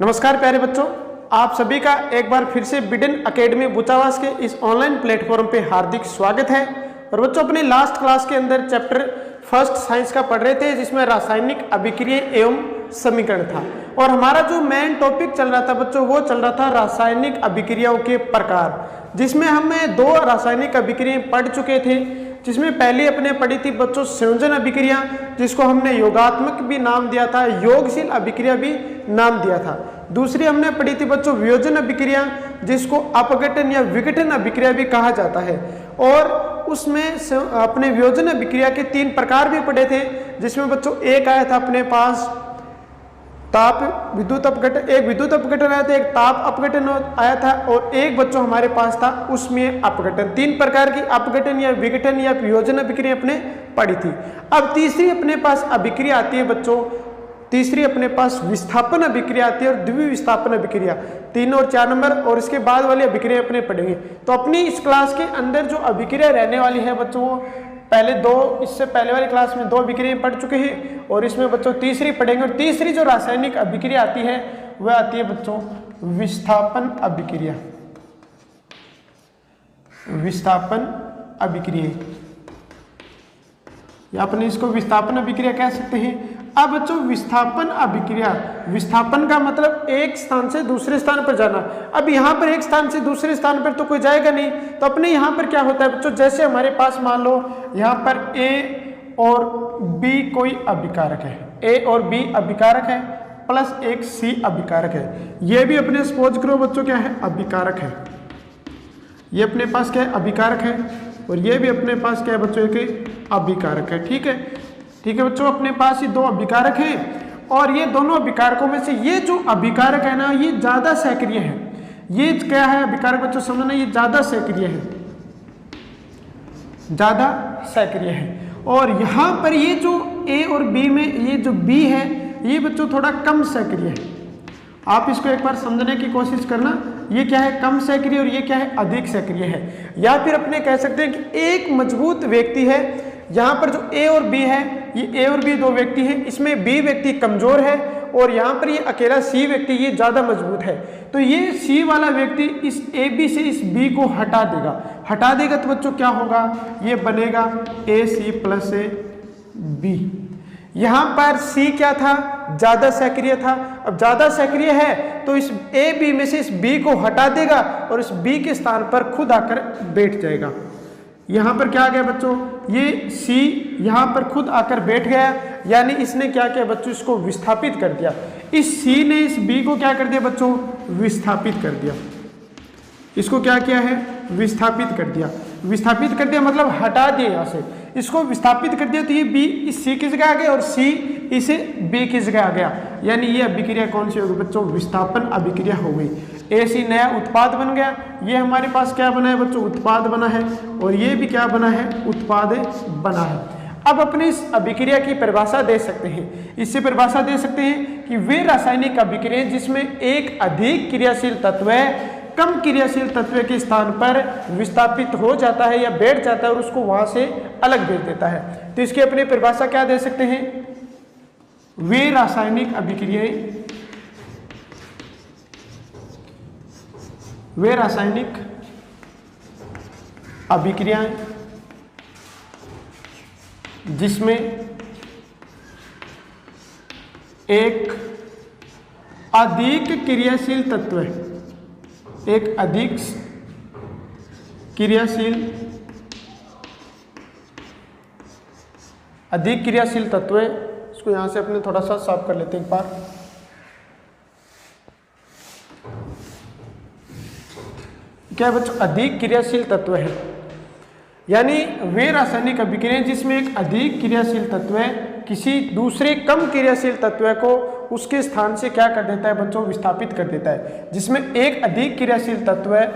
नमस्कार प्यारे बच्चों, आप सभी का एक बार फिर से बिडन एकेडमी बुचावास के इस ऑनलाइन प्लेटफॉर्म पे हार्दिक स्वागत है। और बच्चों, अपने लास्ट क्लास के अंदर चैप्टर फर्स्ट साइंस का पढ़ रहे थे, जिसमें रासायनिक अभिक्रिया एवं समीकरण था। और हमारा जो मेन टॉपिक चल रहा था बच्चों, वो चल रहा था रासायनिक अभिक्रियाओं के प्रकार, जिसमें हमें दो रासायनिक अभिक्रियाएं पढ़ चुके थे। जिसमें पहली अपने पढ़ी थी बच्चों संयोजन अभिक्रिया, जिसको हमने योगात्मक भी नाम दिया था, योगशील अभिक्रिया भी नाम दिया था। दूसरी हमने पढ़ी थी बच्चों वियोजन अभिक्रिया, जिसको अपघटन या विघटन अभिक्रिया भी कहा जाता है। और उसमें अपने वियोजन अभिक्रिया के 3 प्रकार भी पढ़े थे, जिसमें बच्चों एक आया था अपने पास ताप विद्युत अपघटन, एक विद्युत अपघटन आया था, एक ताप अपघटन आया था, और एक बच्चों हमारे पास था उसमें अपघटन। 3 प्रकार की अपघटन या विघटन या वियोजन अभिक्रिया अपने पढ़ी थी। अब तीसरी अपने पास अभिक्रिया आती है बच्चों, तीसरी अपने पास विस्थापन अभिक्रिया आती है और द्विविस्थापन अभिक्रिया। 3 और 4 नंबर और इसके बाद वाली अभिक्रिया अपने पढ़ेंगे। तो अपनी इस क्लास के अंदर जो अभिक्रिया रहने वाली है बच्चों, वो पहले 2, इससे पहले वाली क्लास में 2 अभिक्रिया पढ़ चुके हैं, और इसमें बच्चों तीसरी पढ़ेंगे। और तीसरी जो रासायनिक अभिक्रिया आती है वह आती है बच्चों विस्थापन अभिक्रिया। विस्थापन अभिक्रिया, या अपने इसको विस्थापन अभिक्रिया कह सकते हैं। अब बच्चों विस्थापन अभिक्रिया, विस्थापन का मतलब एक स्थान से दूसरे स्थान पर जाना। अब यहाँ पर एक स्थान से दूसरे स्थान पर तो कोई जाएगा नहीं, तो अपने यहाँ पर क्या होता है बच्चों, जैसे हमारे पास मान लो यहाँ पर A और B कोई अभिकारक है, A और B अभिकारक है, प्लस एक C अभिकारक है। ये भी अपने सपोज करो बच्चों क्या है, अभिकारक है। ये अपने पास क्या है, अभिकारक है, और ये भी अपने पास क्या है बच्चों, एक अभिकारक है। ठीक है बच्चों, अपने पास ये 2 अभिकारक हैं, और ये दोनों अभिकारकों में से ये जो अभिकारक है ना, ये ज्यादा सक्रिय है। ये क्या है अभिकारक बच्चों, समझना, ये ज्यादा सक्रिय है, ज्यादा सक्रिय है। और यहाँ पर ये जो A और B में ये जो B है, ये बच्चों थोड़ा कम सक्रिय है। आप इसको एक बार समझने की कोशिश करना, ये क्या है, कम सक्रिय, और ये क्या है, अधिक सक्रिय है। या फिर अपने कह सकते हैं कि एक मजबूत व्यक्ति है, यहाँ पर जो A और B है, ये A और B 2 व्यक्ति हैं, इसमें B व्यक्ति कमजोर है, और यहाँ पर ये अकेला C व्यक्ति ये ज्यादा मजबूत है। तो ये C वाला व्यक्ति इस AB से इस B को हटा देगा तो बच्चों क्या होगा, ये बनेगा AC प्लस B। यहाँ पर C क्या था, ज्यादा सक्रिय था। अब ज्यादा सक्रिय है तो इस AB में से इस B को हटा देगा, और इस B के स्थान पर खुद आकर बैठ जाएगा। यहाँ पर क्या आ गया बच्चों, ये C यहाँ पर खुद आकर बैठ गया, यानी इसने क्या किया बच्चों, इसको विस्थापित कर दिया। इस C ने इस B को क्या कर दिया बच्चों, विस्थापित कर दिया। इसको क्या किया है, विस्थापित कर दिया। विस्थापित कर दिया मतलब हटा दिया, यहाँ से इसको विस्थापित कर दिया, तो ये B इस C की जगह आ गया और C इसे B की जगह आ गया। यानी ये अभिक्रिया कौन सी होगी बच्चों, विस्थापन अभिक्रिया हो गई। AC नया उत्पाद बन गया, ये हमारे पास क्या बना है बच्चों, उत्पाद बना है, और ये भी क्या बना है, उत्पाद बना है। अब अपने इस अभिक्रिया की परिभाषा दे सकते हैं। इससे परिभाषा दे सकते हैं कि वे रासायनिक अभिक्रिया जिसमें एक अधिक क्रियाशील तत्व कम क्रियाशील तत्व के स्थान पर विस्थापित हो जाता है या बैठ जाता है, और उसको वहां से अलग भेज देता है। तो इसकी अपनी परिभाषा क्या दे सकते हैं, वे रासायनिक अभिक्रियाएं, वे रासायनिक अभिक्रियाएं जिसमें एक अधिक क्रियाशील तत्व है, एक अधिक क्रियाशील तत्व है। इसको यहां से अपने थोड़ा सा साफ कर लेते हैं एक बार। क्या है बच्चों, अधिक क्रियाशील तत्व है, यानी वे रासायनिक अभिक्रिया जिसमें एक अधिक क्रियाशील तत्व है किसी दूसरे कम क्रियाशील तत्व को उसके स्थान से क्या कर देता है बच्चों, विस्थापित कर देता है। जिसमें एक अधिक क्रियाशील तत्व है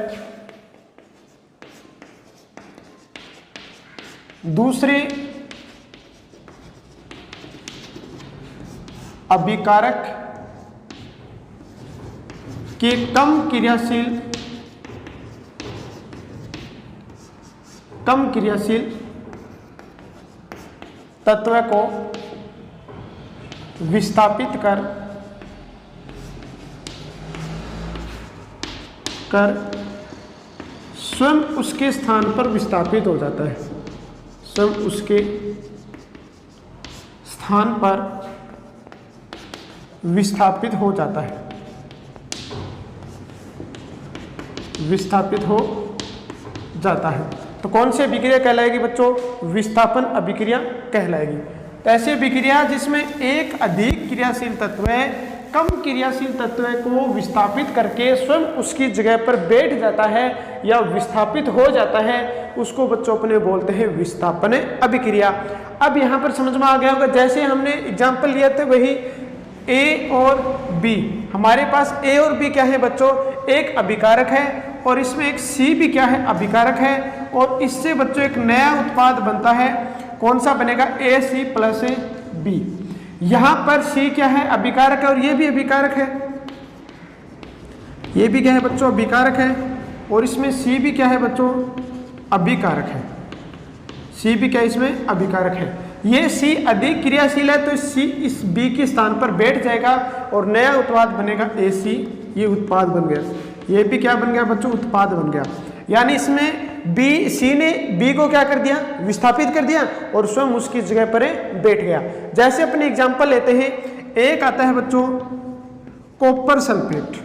दूसरे अभिकारक के कम क्रियाशील तत्व को विस्थापित कर कर स्वयं उसके स्थान पर विस्थापित हो जाता है, स्वयं उसके स्थान पर विस्थापित हो जाता है, विस्थापित हो जाता है। तो कौन सी अभिक्रिया कहलाएगी बच्चों? विस्थापन अभिक्रिया कहलाएगी। तो ऐसी अभिक्रिया जिसमें एक अधिक क्रियाशील तत्व कम क्रियाशील तत्व को विस्थापित करके स्वयं उसकी जगह पर बैठ जाता है या विस्थापित हो जाता है, उसको बच्चों अपने बोलते हैं विस्थापन अभिक्रिया। अब यहाँ पर समझ में आ गया होगा, जैसे हमने एग्जाम्पल लिए थे वही ए और बी। हमारे पास ए और बी क्या है बच्चों? एक अभिकारक है और इसमें एक सी भी क्या है? अभिकारक है। और इससे बच्चों एक नया उत्पाद बनता है, कौन सा बनेगा? ए सी प्लस बी। यहां पर सी क्या है? अभिकारक है और ये भी अभिकारक है, ये भी क्या है बच्चों? अभिकारक है। और इसमें सी भी क्या है बच्चों? अभिकारक है। सी भी क्या इसमें? अभिकारक है। ये सी अधिक क्रियाशील है तो सी इस बी के स्थान पर बैठ जाएगा और नया उत्पाद बनेगा ए सी। ये उत्पाद बन गया, ये भी क्या बन गया बच्चों? उत्पाद बन गया। यानी इसमें बी, सी ने बी को क्या कर दिया? विस्थापित कर दिया और स्वयं उसकी जगह पर बैठ गया। जैसे अपने एग्जांपल लेते हैं, एक आता है बच्चों कॉपर सल्फेट।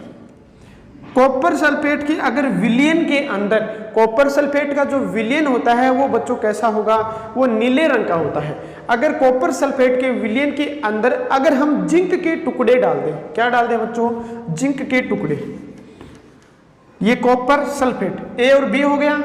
कॉपर सल्फेट की अगर विलयन के अंदर, कॉपर सल्फेट का जो विलयन होता है वो बच्चों कैसा होगा? वो नीले रंग का होता है। अगर कॉपर सल्फेट के विलयन के अंदर अगर हम जिंक के टुकड़े डाल दें, क्या डाल दें बच्चों? जिंक के टुकड़े, ये कॉपर सल्फेट ए और बी हो गया।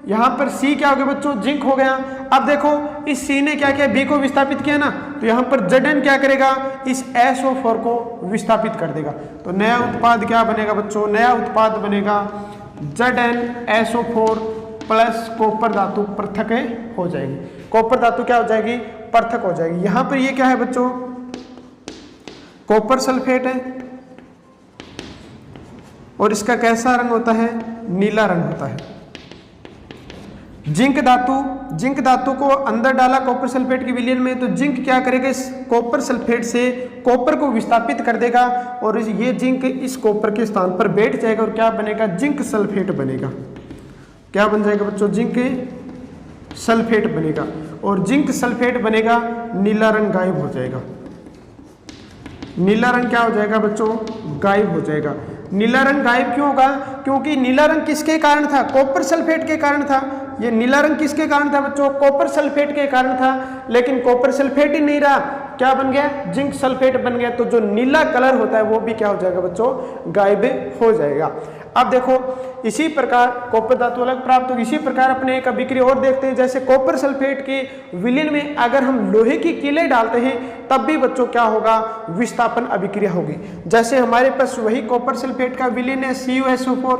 यहां पर सी क्या हो गया बच्चों? जिंक हो गया। अब देखो इस सी ने क्या किया? बी को विस्थापित किया ना, तो यहां पर Zn क्या करेगा? इस SO4 को विस्थापित कर देगा। तो नया उत्पाद क्या बनेगा बच्चों? नया उत्पाद बनेगा ZnSO4 प्लस कॉपर धातु पृथक हो जाएगी। कॉपर धातु क्या हो जाएगी? पृथक हो जाएगी। यहां पर ये क्या है बच्चों? कॉपर सल्फेट है और इसका कैसा रंग होता है? नीला रंग होता है। जिंक धातु, जिंक धातु को अंदर डाला कॉपर सल्फेट के विलयन में, तो जिंक क्या करेगा? इस कॉपर सल्फेट से कॉपर को विस्थापित कर देगा और ये जिंक इस कॉपर के स्थान पर बैठ जाएगा और क्या बनेगा? जिंक सल्फेट बनेगा। क्या बन जाएगा बच्चों? जिंक सल्फेट बनेगा। और जिंक सल्फेट बनेगा, नीला रंग गायब हो जाएगा। नीला रंग क्या हो जाएगा बच्चों? गायब हो जाएगा। नीला रंग गायब क्यों होगा? क्योंकि नीला रंग किसके कारण था? कॉपर सल्फेट के कारण था। ये नीला रंग किसके कारण था बच्चों? कॉपर सल्फेट के कारण था। लेकिन कॉपर सल्फेट ही नहीं रहा, क्या बन गया? जिंक सल्फेट बन गया। तो जो नीला कलर होता है वो भी क्या हो जाएगा बच्चों? गायब हो जाएगा। अब देखो इसी प्रकार कॉपर धातु अलग प्राप्त होगी। इसी प्रकार अपने एक अभिक्रिया और देखते हैं, जैसे कॉपर सल्फेट के विलयन में अगर हम लोहे की कीलें डालते हैं तब भी बच्चों क्या होगा? विस्थापन अभिक्रिया होगी। जैसे हमारे पास वही कॉपर सल्फेट का विलयन है CuSO4,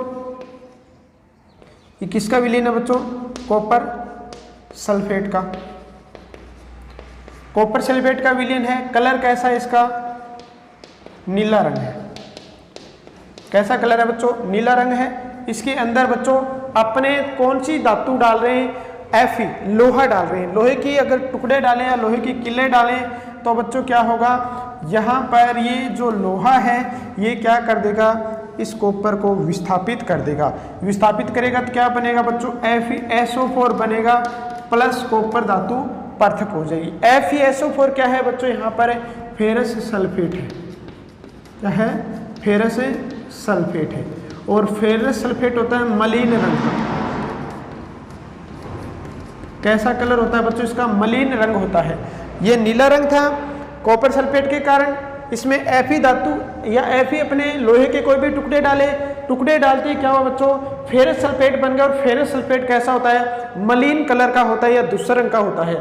ये किसका विलयन है बच्चों? कॉपर सल्फेट का। कॉपर सल्फेट का विलयन है, कलर कैसा है इसका? नीला रंग है। कैसा कलर है बच्चों? नीला रंग है। इसके अंदर बच्चों अपने कौन सी धातु डाल रहे हैं? Fe, लोहा डाल रहे हैं। लोहे की अगर टुकड़े डालें या लोहे की किले डालें तो बच्चों क्या होगा? यहाँ पर ये जो लोहा है ये क्या कर देगा? इस कॉपर को विस्थापित कर देगा। विस्थापित करेगा तो क्या बनेगा बच्चों? FeSO4 बनेगा प्लस कॉपर धातु पृथक हो जाएगी। FeSO4 क्या है बच्चों? यहाँ पर फेरस सल्फेट है। क्या है? फेरस सल्फेट है। और फेरस सल्फेट होता है मलिन रंग का। कैसा कलर होता है बच्चों? इसका मलिन रंग होता है। ये नीला रंग था कॉपर सल्फेट के कारण। इसमें Fe धातु या Fe अपने लोहे के कोई भी टुकड़े डाले, टुकड़े डालते ही क्या हुआ बच्चों? फेरस सल्फेट बन गया। और फेरस सल्फेट कैसा होता है? मलिन कलर का होता है या दूसरे रंग का होता है।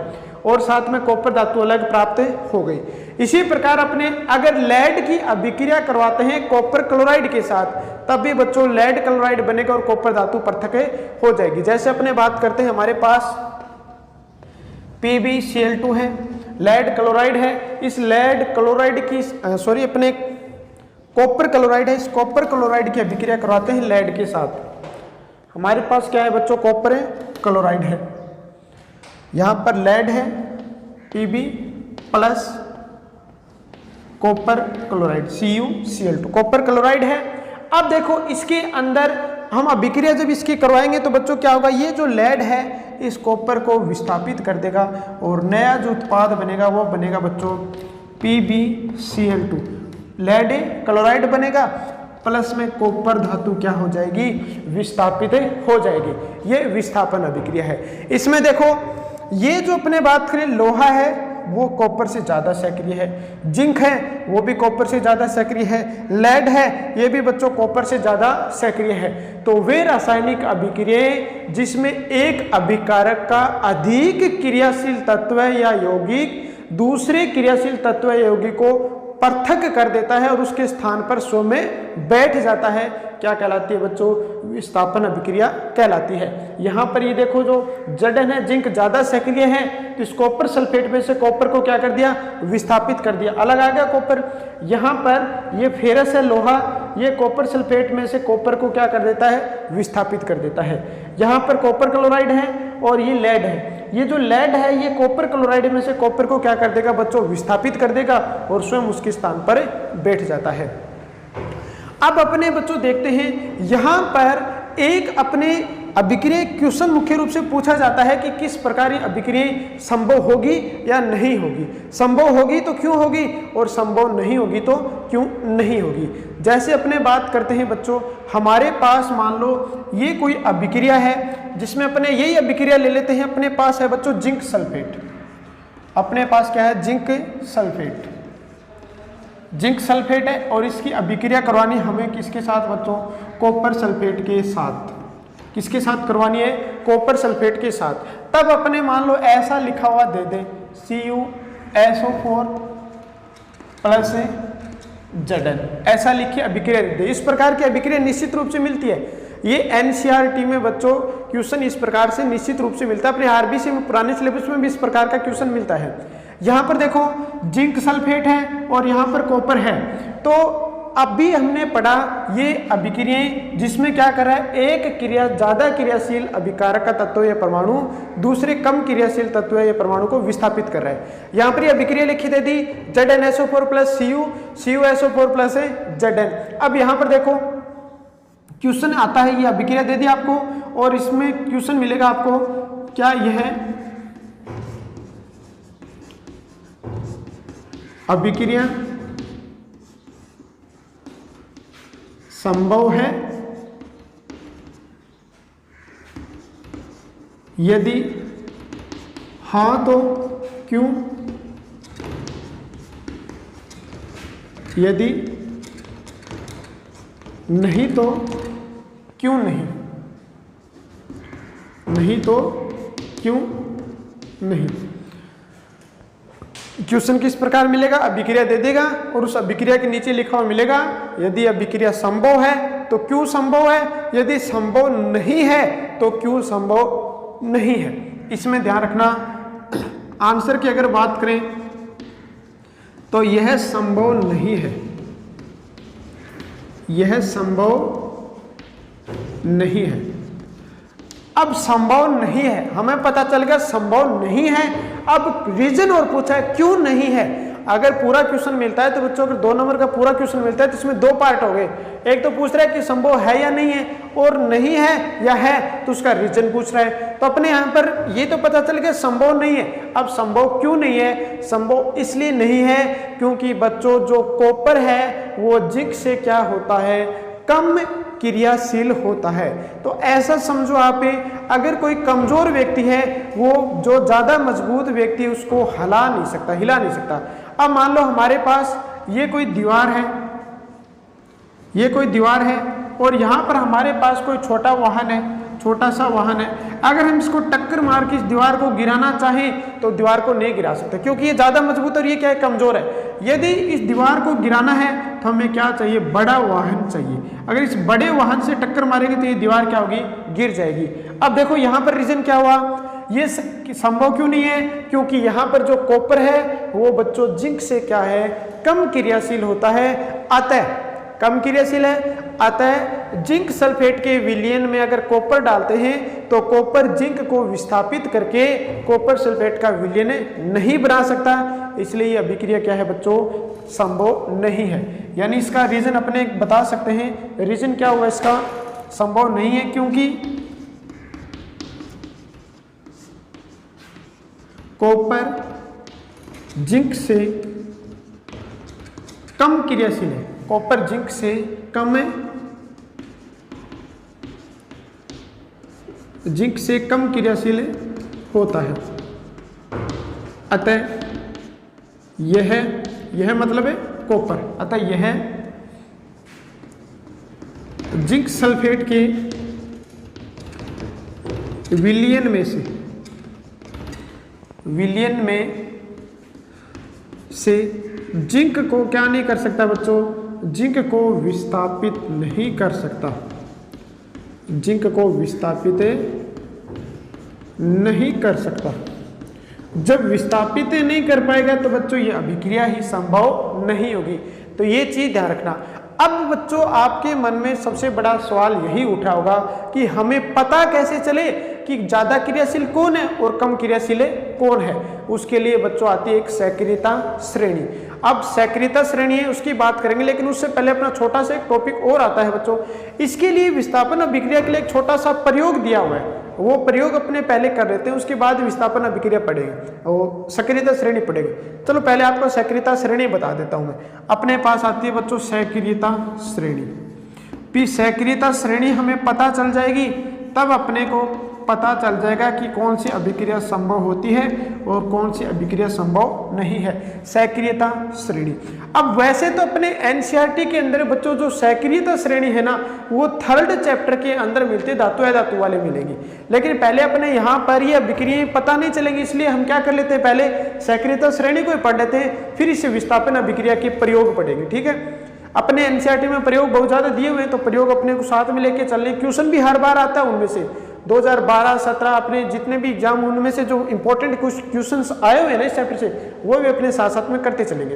और साथ में कॉपर धातु अलग प्राप्त हो गई। इसी प्रकार अपने अगर लेड की अभिक्रिया करवाते हैं कॉपर क्लोराइड के साथ तब भी बच्चों लेड क्लोराइड बनेगा और कॉपर धातु पृथक हो जाएगी। जैसे अपने बात करते हैं, हमारे पास PbCl2 है, लेड क्लोराइड है। इस लेड क्लोराइड की अपने कॉपर क्लोराइड है, इस कॉपर क्लोराइड की अभिक्रिया करवाते हैं लेड के साथ। हमारे पास क्या है बच्चों? कॉपर क्लोराइड है। यहां पर लेड है Pb plus copper chloride CuCl2, copper chloride है। अब देखो इसके अंदर हम अभिक्रिया जब इसकी करवाएंगे तो बच्चों क्या होगा, ये जो लेड है इस कॉपर को विस्थापित कर देगा और नया जो उत्पाद बनेगा वो बनेगा बच्चों PbCl2। लेड क्लोराइड बनेगा, प्लस में कॉपर धातु क्या हो जाएगी, विस्थापित हो जाएगी। ये विस्थापन अभिक्रिया है। इसमें देखो ये जो अपने बात करें लोहा है वो कॉपर से ज़्यादा सक्रिय है, जिंक है वो भी कॉपर से ज़्यादा सक्रिय है, लेड है ये भी बच्चों कॉपर से ज़्यादा सक्रिय है। तो वे रासायनिक अभिक्रियाएं जिसमें एक अभिकारक का अधिक क्रियाशील तत्व या यौगिक दूसरे क्रियाशील तत्व या यौगिक को पृथक कर देता है और उसके स्थान पर स्वयं में बैठ जाता है, क्या कहलाती है बच्चों, विस्थापन अभिक्रिया कहलाती है। यहाँ पर ये देखो जो Zn है, जिंक ज़्यादा सक्रिय है तो इस कॉपर सल्फेट में से कॉपर को क्या कर दिया, विस्थापित कर दिया, अलग आ गया कॉपर। यहाँ पर ये फेरस है लोहा, ये कॉपर सल्फेट में से कॉपर को क्या कर देता है, विस्थापित कर देता है। यहाँ पर कॉपर क्लोराइड है और ये लेड है, ये जो लेड है ये कॉपर क्लोराइड में से कॉपर को क्या कर देगा बच्चों, विस्थापित कर देगा और स्वयं उसके स्थान पर बैठ जाता है। अब अपने बच्चों देखते हैं यहाँ पर एक अपने अभिक्रिया क्वेश्चन मुख्य रूप से पूछा जाता है कि किस प्रकार की अभिक्रिया संभव होगी या नहीं होगी। संभव होगी तो क्यों होगी और संभव नहीं होगी तो क्यों नहीं होगी। जैसे अपने बात करते हैं बच्चों, हमारे पास मान लो ये कोई अभिक्रिया है जिसमें अपने यही अभिक्रिया ले लेते हैं, अपने पास है बच्चों जिंक सल्फेट, अपने पास क्या है, जिंक सल्फेट, जिंक सल्फेट है और इसकी अभिक्रिया करवानी हमें किसके साथ बच्चों, कॉपर सल्फेट के साथ। किसके साथ करवानी है, कॉपर सल्फेट के साथ। तब अपने मान लो ऐसा लिखा हुआ दे दें CuSO4 प्लस Zn, ऐसा लिखिए अभिक्रिया दे दे। इस प्रकार की अभिक्रिया निश्चित रूप से मिलती है। ये NCERT में बच्चों क्वेश्चन इस प्रकार से निश्चित रूप से मिलता है, अपने RBC में पुराने सिलेबस में भी इस प्रकार का क्वेश्चन मिलता है। यहाँ पर देखो जिंक सल्फेट है और यहाँ पर कॉपर है, तो अब भी हमने पढ़ा ये अभिक्रियाएं जिसमें क्या कर रहा है, एक क्रिया ज़्यादा क्रियाशील अभिकारक का तत्व या परमाणु दूसरे कम क्रियाशील तत्व या परमाणु को विस्थापित कर रहा है। यहाँ पर ये अभिक्रिया लिखी दे दी ZnSO4 plus CuSO4 plus Zn। अब यहाँ पर देखो क्वेश्चन आता है, ये अभिक्रिया दे दी आपको और इसमें क्वेश्चन मिलेगा आपको, क्या यह अभिक्रिया संभव है, यदि हाँ तो क्यों, यदि नहीं तो क्यों नहीं, नहीं तो क्यों नहीं। क्वेश्चन किस प्रकार मिलेगा, अभिक्रिया दे देगा और उस अभिक्रिया के नीचे लिखा हुआ मिलेगा यदि अभिक्रिया संभव है तो क्यों संभव है, यदि संभव नहीं है तो क्यों संभव नहीं है। इसमें ध्यान रखना, आंसर की अगर बात करें तो यह संभव नहीं है, यह संभव नहीं है। अब संभव नहीं है, हमें पता चल गया संभव नहीं है। अब रीजन और पूछा है क्यों नहीं है। अगर पूरा क्वेश्चन मिलता है तो बच्चों अगर 2 नंबर का पूरा क्वेश्चन मिलता है तो इसमें 2 पार्ट हो गए। एक तो पूछ रहा है कि संभव है या नहीं है, और नहीं है या है तो उसका रीजन पूछ रहा है। तो अपने यहाँ पर ये तो पता चल गया संभव नहीं है। अब संभव क्यों नहीं है, संभव इसलिए नहीं है क्योंकि बच्चों जो कॉपर है वो जिंक से क्या होता है, कम क्रियाशील होता है। तो ऐसा समझो आप, अगर कोई कमजोर व्यक्ति है वो जो ज्यादा मजबूत व्यक्ति है उसको हिला नहीं सकता। अब मान लो हमारे पास ये कोई दीवार है, ये कोई दीवार है और यहाँ पर हमारे पास कोई छोटा वाहन है, छोटा सा वाहन है। अगर हम इसको टक्कर मार के इस दीवार को गिराना चाहें तो दीवार को नहीं गिरा सकते क्योंकि ये ज्यादा मजबूत और ये क्या है, कमजोर है। यदि इस दीवार को गिराना है तो हमें क्या चाहिए, बड़ा वाहन चाहिए। अगर इस बड़े वाहन से टक्कर मारेंगे तो ये दीवार क्या होगी, गिर जाएगी। अब देखो यहाँ पर रीजन क्या हुआ, ये संभव क्यों नहीं है, क्योंकि यहाँ पर जो कॉपर है वो बच्चों जिंक से क्या है, कम क्रियाशील होता है, अतः कम क्रियाशील है। अतः जिंक सल्फेट के विलयन में अगर कॉपर डालते हैं तो कॉपर जिंक को विस्थापित करके कॉपर सल्फेट का विलयन नहीं बना सकता, इसलिए ये अभिक्रिया क्या है बच्चों, संभव नहीं है। यानी इसका रीजन अपने बता सकते हैं। रीजन क्या हुआ इसका, संभव नहीं है, क्योंकि कॉपर जिंक से कम क्रियाशील है, कॉपर जिंक से कम है, जिंक से कम क्रियाशील होता है। अतः यह मतलब है कॉपर, अतः यह जिंक सल्फेट के विलयन में से जिंक को क्या नहीं कर सकता बच्चों, जिंक को विस्थापित नहीं कर सकता, जिंक को विस्थापित नहीं कर सकता। जब विस्थापित नहीं कर पाएगा तो बच्चों ये अभिक्रिया ही संभव नहीं होगी। तो ये चीज ध्यान रखना। अब बच्चों आपके मन में सबसे बड़ा सवाल यही उठा होगा कि हमें पता कैसे चले कि ज्यादा क्रियाशील कौन है और कम क्रियाशील कौन है। उसके लिए बच्चों आती है एक सक्रियता श्रेणी। अब सक्रियता श्रेणी है उसकी बात करेंगे, लेकिन उससे पहले अपना छोटा सा एक टॉपिक और आता है बच्चों। इसके लिए विस्थापन अभिक्रिया के लिए एक छोटा सा प्रयोग दिया हुआ है, वो प्रयोग अपने पहले कर लेते हैं, उसके बाद विस्थापन अभिक्रिया पढ़ेंगे, वो सक्रियता श्रेणी पढ़ेंगे। चलो पहले आपको सक्रियता श्रेणी बता देता हूं मैं। अपने पास आती है बच्चों सक्रियता श्रेणी। सक्रियता श्रेणी हमें पता चल जाएगी, तब अपने को पता चल जाएगा कि कौन सी अभिक्रिया संभव होती है और कौन सी अभिक्रिया संभव नहीं है। सक्रियता श्रेणी। अब वैसे तो अपने एनसीईआरटी के अंदर बच्चों जो सक्रियता श्रेणी है ना, वो 3rd चैप्टर के अंदर मिलती है, धातु अधातु वाले मिलेगी। लेकिन पहले अपने यहाँ पर ये अभिक्रियाएं पता नहीं चलेंगी, इसलिए हम क्या कर लेते हैं, पहले सक्रियता श्रेणी को ही पढ़ लेते हैं, फिर इसे विस्थापन अभिक्रिया के प्रयोग पढ़ेंगे। ठीक है, अपने एनसीईआरटी में प्रयोग बहुत ज्यादा दिए हुए हैं, तो प्रयोग अपने को साथ में लेके चल रहे। क्वेश्चन भी हर बार आता है, उनमें से 2012-17 अपने जितने भी एग्जाम, उनमें से जो इंपॉर्टेंट कुछ क्वेश्चंस आए हुए हैं ना इस चैप्टर से, वो भी अपने साथ साथ में करते चलेंगे।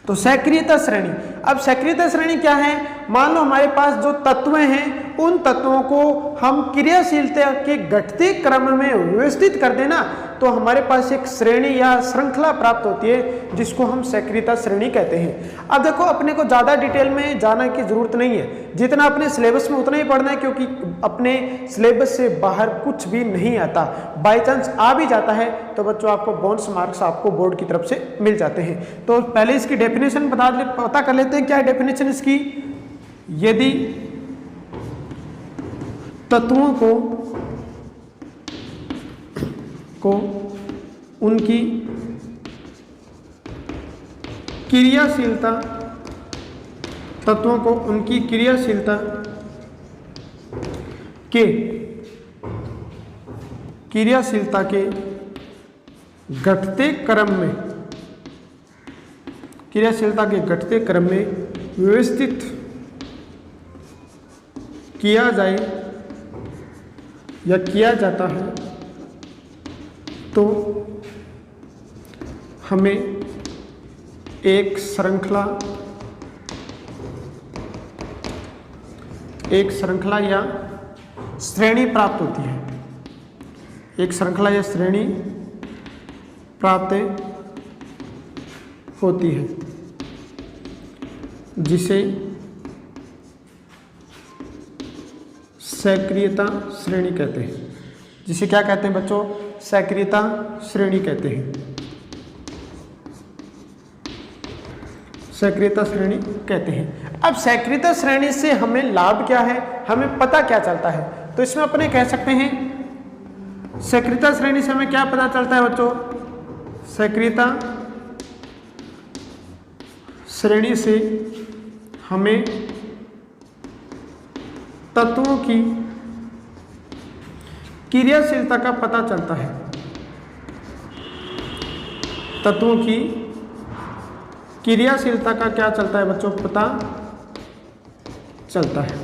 तो सक्रियता श्रेणी। अब सक्रियता श्रेणी क्या है, मान लो हमारे पास जो तत्व हैं, उन तत्वों को हम क्रियाशीलता के घटते क्रम में व्यवस्थित कर देना, तो हमारे पास एक श्रेणी या श्रृंखला प्राप्त होती है, जिसको हम सक्रियता श्रेणी कहते हैं। अब देखो अपने को ज्यादा डिटेल में जाने की जरूरत नहीं है, जितना अपने सिलेबस में उतना ही पढ़ना है, क्योंकि अपने सिलेबस से बाहर कुछ भी नहीं आता। बाई चांस आ भी जाता है तो बच्चों आपको बोनस मार्क्स आपको बोर्ड की तरफ से मिल जाते हैं। तो पहले इसकी डेफिनेशन पता कर लेते हैं। क्या है डेफिनेशन इसकी, यदि तत्वों को उनकी क्रियाशीलता, तत्वों को उनकी क्रियाशीलता के घटते क्रम में, क्रियाशीलता के घटते क्रम में व्यवस्थित किया जाए या किया जाता है, तो हमें एक श्रृंखला या श्रेणी प्राप्त होती है। एक श्रृंखला या श्रेणी प्राप्त होती है, जिसे सक्रियता श्रेणी कहते हैं। जिसे क्या कहते हैं बच्चों, सक्रियता श्रेणी कहते हैं। सक्रियता श्रेणी कहते हैं। अब सक्रियता श्रेणी से हमें लाभ क्या है, हमें पता क्या चलता है, तो इसमें अपने कह सकते हैं सक्रियता श्रेणी से हमें क्या पता चलता है बच्चों, सक्रियता श्रेणी से हमें तत्वों की क्रियाशीलता का पता चलता है। तत्वों की क्रियाशीलता का क्या चलता है बच्चों, पता चलता है।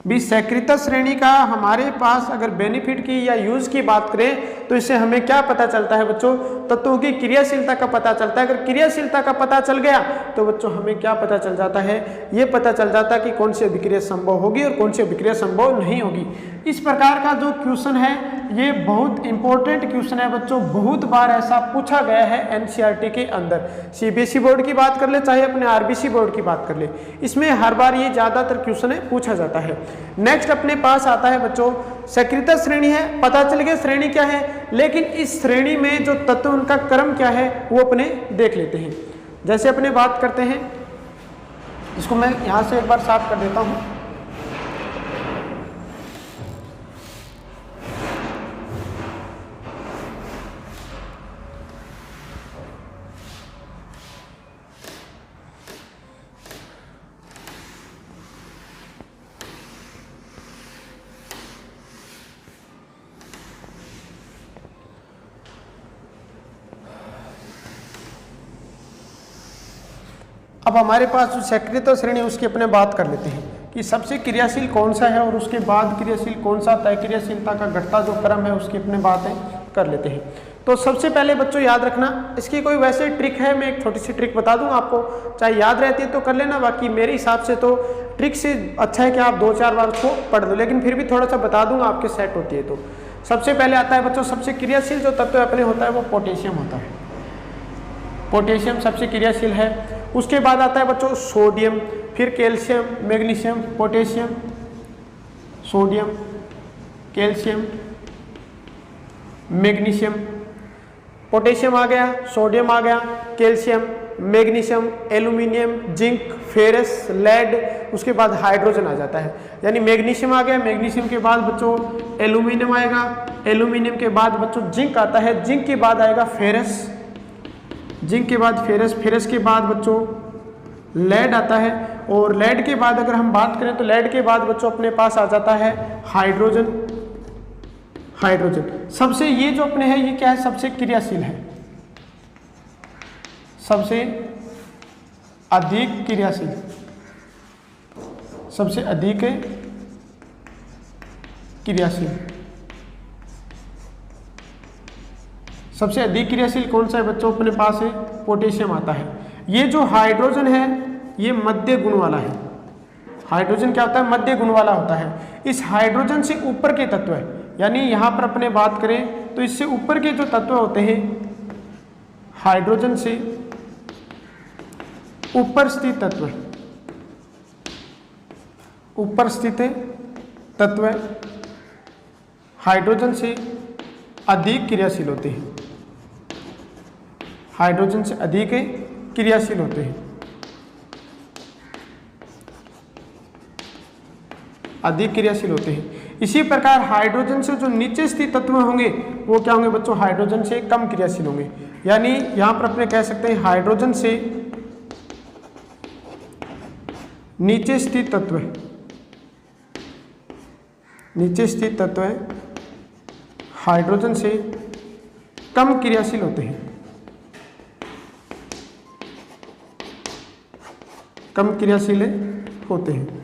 भी सक्रियता श्रेणी का हमारे पास अगर बेनिफिट की या यूज की बात करें तो इससे हमें क्या पता चलता है बच्चों, तत्वों की क्रियाशीलता का पता चलता है। अगर क्रियाशीलता का पता चल गया तो बच्चों हमें क्या पता चल जाता है, ये पता चल जाता है कि कौन सी अभिक्रिया संभव होगी और कौन सी अभिक्रिया संभव नहीं होगी। इस प्रकार का जो क्वेश्चन है ये बहुत इंपॉर्टेंट क्वेश्चन है बच्चों, बहुत बार ऐसा पूछा गया है एनसीईआरटी के अंदर। सीबीएसई बोर्ड की बात कर ले चाहे अपने आरबीसी बोर्ड की बात कर ले, इसमें हर बार ये ज्यादातर क्वेश्चन है पूछा जाता है। नेक्स्ट अपने पास आता है बच्चों सक्रियता श्रेणी है, पता चल गया श्रेणी क्या है, लेकिन इस श्रेणी में जो तत्व उनका क्रम क्या है वो अपने देख लेते हैं। जैसे अपने बात करते हैं, इसको मैं यहां से एक बार साफ कर देता हूं। अब हमारे पास जो सक्रियता श्रेणी है उसकी अपने बात कर लेते हैं कि सबसे क्रियाशील कौन सा है और उसके बाद क्रियाशील कौन सा, तय क्रियाशीलता का घटता जो क्रम है उसकी अपने बातें कर लेते हैं। तो सबसे पहले बच्चों याद रखना, इसकी कोई वैसे ट्रिक है, मैं एक छोटी सी ट्रिक बता दूंगा आपको, चाहे याद रहती है तो कर लेना, बाकी मेरे हिसाब से तो ट्रिक से अच्छा है कि आप 2-4 बार उसको पढ़ दो, लेकिन फिर भी थोड़ा सा बता दूंगा आपके सेट होती है। तो सबसे पहले आता है बच्चों सबसे क्रियाशील जो तत्व अपने होता है वो पोटेशियम होता है, पोटेशियम सबसे क्रियाशील है। उसके बाद आता है बच्चों सोडियम, फिर calcium, magnesium, potassium, sodium, calcium, magnesium, potassium आ गया, सोडियम आ गया, calcium, magnesium, aluminium, zinc, ferrous, lead, उसके बाद हाइड्रोजन आ जाता है। यानी मैग्नीशियम आ गया, मैग्नीशियम के बाद बच्चों एल्यूमिनियम आएगा, एल्यूमिनियम के बाद बच्चों जिंक आता है, जिंक के बाद आएगा फेरस, जिंक के बाद फेरस, फेरस के बाद बच्चों लेड आता है, और लेड के बाद अगर हम बात करें तो लेड के बाद बच्चों अपने पास आ जाता है हाइड्रोजन। हाइड्रोजन सबसे ये जो अपने है ये क्या है, सबसे क्रियाशील है, सबसे अधिक क्रियाशील, सबसे अधिक क्रियाशील, सबसे अधिक क्रियाशील कौन सा है बच्चों, अपने पास है पोटेशियम आता है। ये जो हाइड्रोजन है ये मध्य गुण वाला है, हाइड्रोजन क्या होता है, मध्य गुण वाला होता है। इस हाइड्रोजन से ऊपर के तत्व है, यानी यहां पर अपने बात करें तो इससे ऊपर के जो तत्व होते हैं, हाइड्रोजन से ऊपर स्थित तत्व, ऊपर स्थित तत्व हाइड्रोजन से अधिक क्रियाशील होते हैं, हाइड्रोजन से अधिक क्रियाशील होते हैं, अधिक क्रियाशील होते हैं। इसी प्रकार हाइड्रोजन से जो नीचे स्थित तत्व होंगे वो क्या होंगे बच्चों, हाइड्रोजन से कम क्रियाशील होंगे। यानी यहां पर अपने कह सकते हैं हाइड्रोजन से नीचे स्थित तत्व, नीचे स्थित तत्व हाइड्रोजन से कम क्रियाशील होते हैं, कम क्रियाशील होते हैं।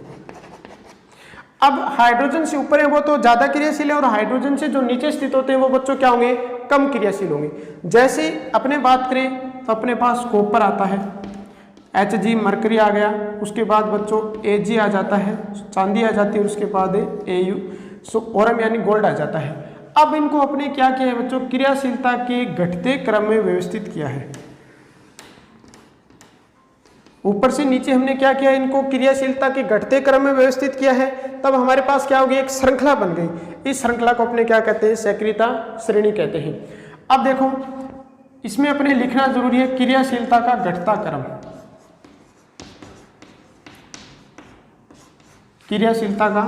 अब हाइड्रोजन से ऊपर है वो तो ज्यादा क्रियाशील है, और हाइड्रोजन से जो नीचे स्थित होते हैं वो बच्चों क्या होंगे, कम क्रियाशील होंगे। जैसे अपने बात करें तो अपने पास कॉपर आता है, Hg मरकरी आ गया, उसके बाद बच्चों Ag आ जाता है, चांदी आ जाती है, उसके बाद Au ओरम यानी गोल्ड आ जाता है। अब इनको अपने क्या किया है बच्चों, क्रियाशीलता के घटते क्रम में व्यवस्थित किया है। ऊपर से नीचे हमने क्या किया, इनको क्रियाशीलता के घटते क्रम में व्यवस्थित किया है, तब हमारे पास क्या होगी, एक श्रृंखला बन गई। इस श्रृंखला को अपने क्या कहते हैं, सक्रियता श्रेणी कहते हैं। अब देखो इसमें अपने लिखना जरूरी है क्रियाशीलता का घटता क्रम, क्रियाशीलता का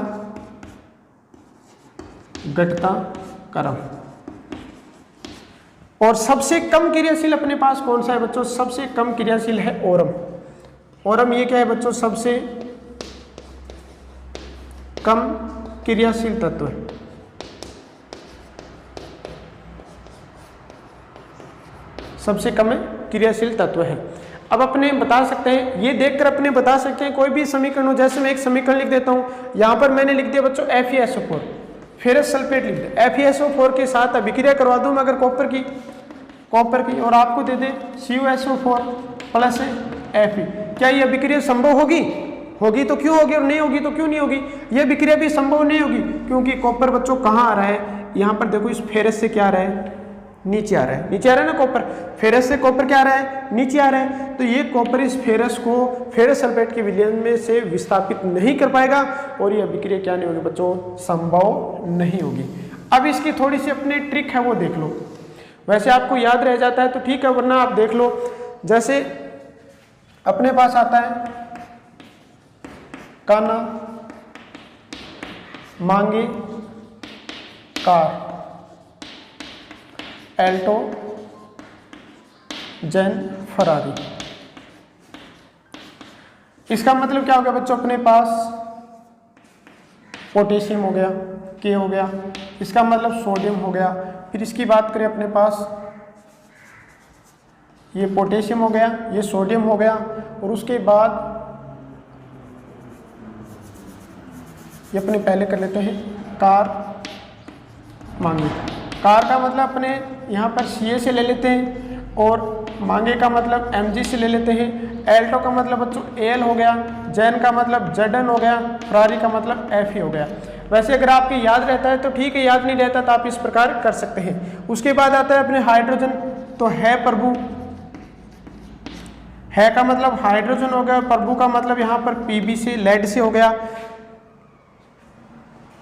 घटता क्रम। और सबसे कम क्रियाशील अपने पास कौन सा है बच्चों, सबसे कम क्रियाशील है ओरम। ओरम ये क्या है बच्चों, सबसे कम क्रियाशील तत्व है, सबसे कम क्रियाशील तत्व है। अब अपने बता सकते हैं, ये देखकर अपने बता सकते हैं कोई भी समीकरण हो, जैसे मैं एक समीकरण लिख देता हूं, यहां पर मैंने लिख दिया बच्चों FeSO4, फेरस सल्फेट लिख दे, FeSO4 के साथ अभिक्रिया करवा दूं मैं अगर कॉपर की और आपको दे दे CuSO4 प्लस Fe, क्या ये अभिक्रिया संभव होगी? होगी तो क्यों होगी और नहीं होगी तो क्यों नहीं होगी? ये अभिक्रिया भी संभव नहीं होगी क्योंकि कॉपर बच्चों कहाँ आ रहा है, यहाँ पर देखो इस फेरस से क्या आ रहा है, नीचे आ रहा है, नीचे आ रहा है ना कॉपर, फेरस से कॉपर क्या आ रहा है, नीचे आ रहा है। तो ये कॉपर इस फेरस को फेरस सल्फेट के विलयन में से विस्थापित नहीं कर पाएगा और ये अभिक्रिया क्या नहीं होगी बच्चों, संभव नहीं होगी। अब इसकी थोड़ी सी अपनी ट्रिक है वो देख लो, वैसे आपको याद रह जाता है तो ठीक है, वरना आप देख लो। जैसे अपने पास आता है काना, मांगे, कार, एल्टो, जेन, फरारी। इसका मतलब क्या हो गया बच्चों, अपने पास पोटेशियम हो गया, के हो गया, इसका मतलब सोडियम हो गया। फिर इसकी बात करें अपने पास ये पोटेशियम हो गया, ये सोडियम हो गया और उसके बाद ये अपने पहले कर लेते हैं कार, मांगे। कार का मतलब अपने यहाँ पर Ca से ले लेते हैं और मांगे का मतलब Mg से ले लेते हैं। एल्टो का मतलब बच्चों Al हो गया, जैन का मतलब Zn हो गया, फरारी का मतलब Fe हो गया। वैसे अगर आपके याद रहता है तो ठीक है, याद नहीं रहता तो आप इस प्रकार कर सकते हैं। उसके बाद आता है अपने हाइड्रोजन, तो है प्रभु, है का मतलब हाइड्रोजन हो गया, प्रभु का मतलब यहाँ पर Pb से लेड से हो गया।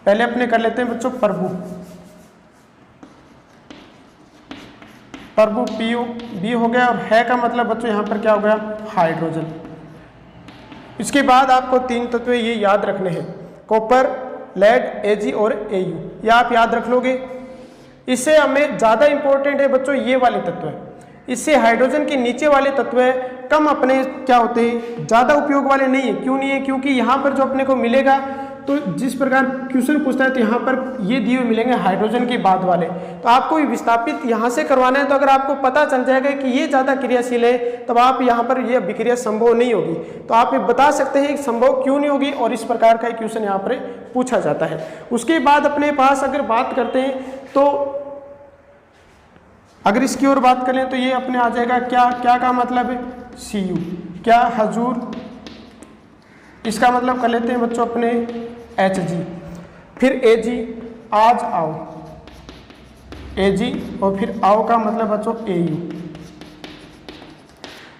पहले अपने कर लेते हैं बच्चों प्रभु, प्रभु पीओ बी हो गया और है का मतलब बच्चों यहाँ पर क्या हो गया, हाइड्रोजन। इसके बाद आपको तीन तत्व ये याद रखने हैं, कॉपर, लेड, Ag और Au, ये आप याद रख लोगे। इससे हमें ज़्यादा इंपॉर्टेंट है बच्चों ये वाले तत्व है, इससे हाइड्रोजन के नीचे वाले तत्व है कम अपने क्या होते हैं, ज़्यादा उपयोग वाले नहीं है। क्यों नहीं है, क्योंकि यहाँ पर जो अपने को मिलेगा तो जिस प्रकार क्वेश्चन पूछता है तो यहाँ पर ये दिए हुए मिलेंगे हाइड्रोजन के बाद वाले, तो आपको विस्थापित यहाँ से करवाना है। तो अगर आपको पता चल जाएगा कि ये ज़्यादा क्रियाशील है तब आप यहाँ पर ये अभिक्रिया संभव नहीं होगी, तो आप ये बता सकते हैं कि संभव क्यों नहीं होगी और इस प्रकार का क्वेश्चन यहाँ पर पूछा जाता है। उसके बाद अपने पास अगर बात करते हैं तो अगर इसकी ओर बात करें तो ये अपने आ जाएगा क्या, क्या का मतलब है Cu, क्या हजूर, इसका मतलब कर लेते हैं बच्चों अपने Hg, फिर Ag, आज आओ, Ag और फिर आओ का मतलब बच्चों Au।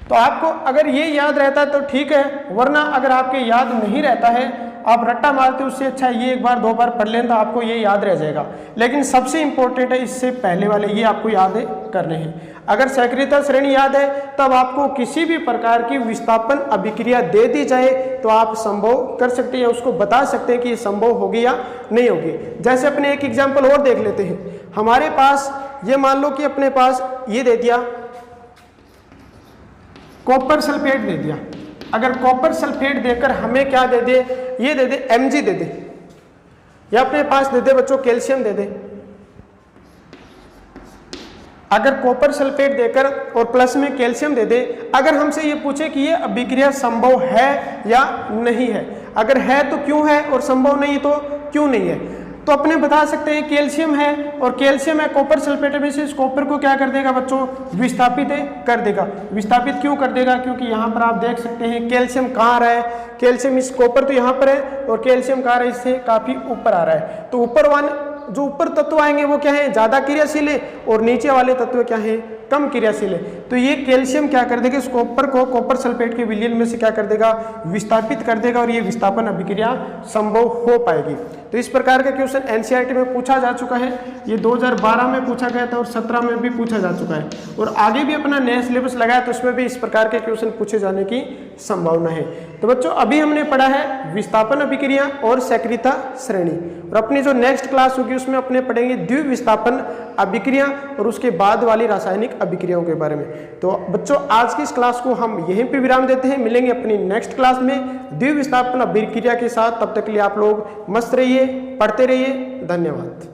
तो आपको अगर ये याद रहता है तो ठीक है, वरना अगर आपके याद नहीं रहता है आप रट्टा मारते, उससे अच्छा ये एक बार दो बार पढ़ लें तो आपको ये याद रह जाएगा। लेकिन सबसे इंपॉर्टेंट है इससे पहले वाले ये आपको याद करने हैं। अगर सक्रियता श्रेणी याद है तब आपको किसी भी प्रकार की विस्थापन अभिक्रिया दे दी जाए तो आप संभव कर सकते हैं, उसको बता सकते हैं कि ये संभव होगी या नहीं होगी। जैसे अपने एक एग्जाम्पल और देख लेते हैं, हमारे पास ये मान लो कि अपने पास ये दे दिया कॉपर सल्फेट दे दिया। अगर कॉपर सल्फेट देकर हमें क्या दे दे, ये दे दे Mg दे दे, या अपने पास दे दे बच्चों कैल्शियम दे दे। अगर कॉपर सल्फेट देकर और प्लस में कैल्शियम दे दे, अगर हमसे ये पूछे कि ये अभिक्रिया संभव है या नहीं है, अगर है तो क्यों है और संभव नहीं तो क्यों नहीं है, तो अपने बता सकते हैं कैल्शियम है और कैल्शियम है कॉपर सल्फेट में से इस कॉपर को क्या कर देगा बच्चों, विस्थापित कर देगा। विस्थापित क्यों कर देगा, क्योंकि यहाँ पर आप देख सकते हैं कैल्शियम कहाँ आ रहा है, कैल्शियम इस कॉपर तो यहाँ पर है और कैल्शियम कहाँ आ रहा है, इससे काफी ऊपर आ रहा है। तो ऊपर जो ऊपर तत्व आएंगे वो क्या है, ज्यादा क्रियाशील है और नीचे वाले तत्व क्या है, कम क्रियाशील है। तो ये कैल्शियम क्या कर देगा, इस कॉपर को कॉपर सल्फेट के विलयन में से क्या कर देगा, विस्थापित कर देगा और ये विस्थापन अभिक्रिया संभव हो पाएगी। तो इस प्रकार का क्वेश्चन एनसीईआरटी में पूछा जा चुका है, ये 2012 में पूछा गया था और 17 में भी पूछा जा चुका है और आगे भी अपना नया सिलेबस लगाया तो उसमें भी इस प्रकार के क्वेश्चन पूछे जाने की संभावना है। तो बच्चों अभी हमने पढ़ा है विस्थापन अभिक्रिया और सक्रियता श्रेणी, और अपनी जो नेक्स्ट क्लास होगी उसमें अपने पढ़ेंगे द्विविस्थापन अभिक्रिया और उसके बाद वाली रासायनिक अभिक्रियाओं के बारे में। तो बच्चों आज की इस क्लास को हम यहीं पे विराम देते हैं, मिलेंगे अपनी नेक्स्ट क्लास में द्विविस्थापन अभिक्रिया के साथ। तब तक के लिए आप लोग मस्त रहिए, पढ़ते रहिए, धन्यवाद।